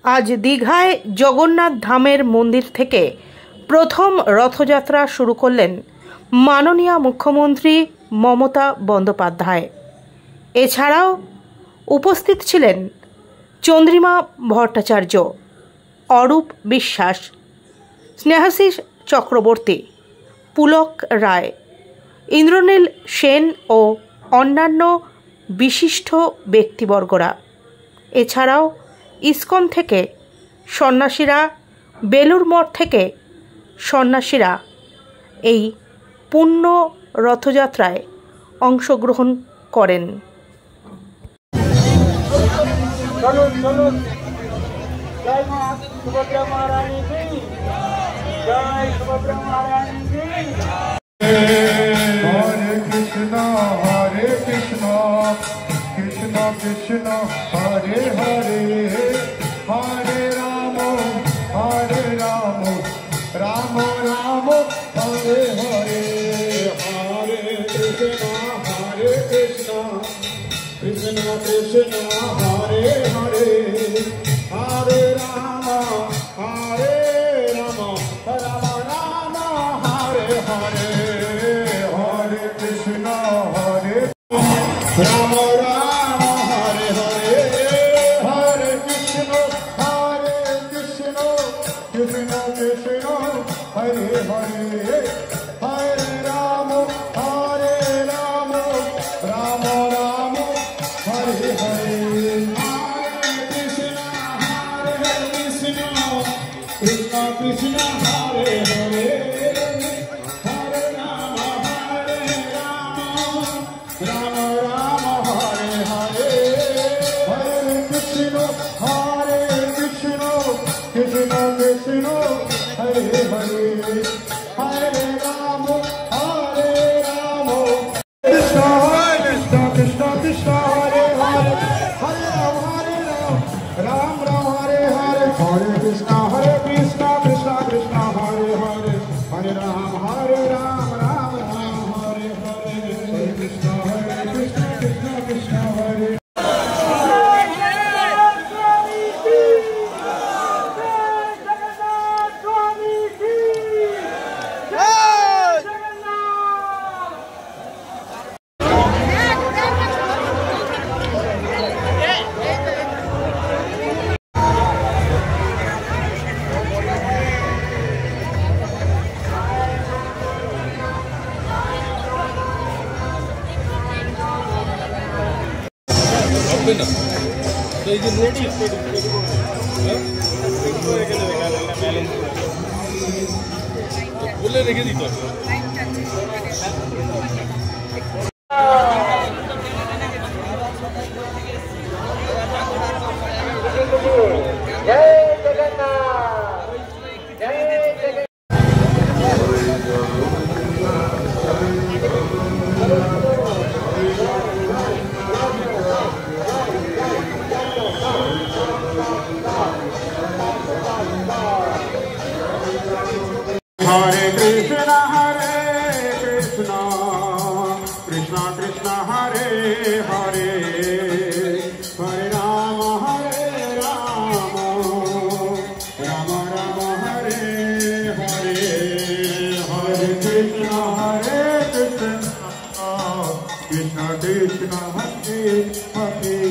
आज दीघाय जगन्नाथ धामेर मंदिर थेके प्रथम रथयात्रा शुरू करलेन माननीय मुख्यमंत्री ममता बंदोपाध्याय। एछाड़ाओ उपस्थित छिलेन चंद्रिमा भट्टाचार्य, अरूप विश्वास, स्नेहाशिष चक्रवर्ती, पुलक राय, इंद्रनील सेन और अन्यान्य विशिष्ट व्यक्तिबर्गरा। एछाड़ाओ इस्कन थेके सन्यासीरा, बेलुर मठ थेके सन्यासीरा এই পূর্ণ রথযাত্রায় অংশগ্রহণ করেন। कृष्ण कृष्ण हरे हरे हरे राम राम राम हरे हरे हरे कृष्ण कृष्ण कृष्ण हरे हरे हरे राम राम राम हरे हरे हरे कृष्ण हरे राम राम हरे हरे हरे कृष्ण कृष्ण कृष्ण हरे हरे हरे राम राम राम हरे हरे कृष्ण कृष्ण कृष्ण हरे हरे हरे राम राम राम हरे हरे हरे कृष्ण कृष्ण कृष्ण हरे हरे हरे राम कृष्ण कृष्ण कृष्ण हरे हरे हरे राम हरे हरे हरे कृष्ण कृष्ण कृष्ण हरे हरे हरे राम राम हरे हरे हरे कृष्ण कृष्ण कृष्ण हरे রেখে দিত हरे कृष्ण कृष्ण कृष्ण हरे हरे हरे राम राम राम हरे हरे हरे कृष्ण कृष्ण कृष्ण हरे हरे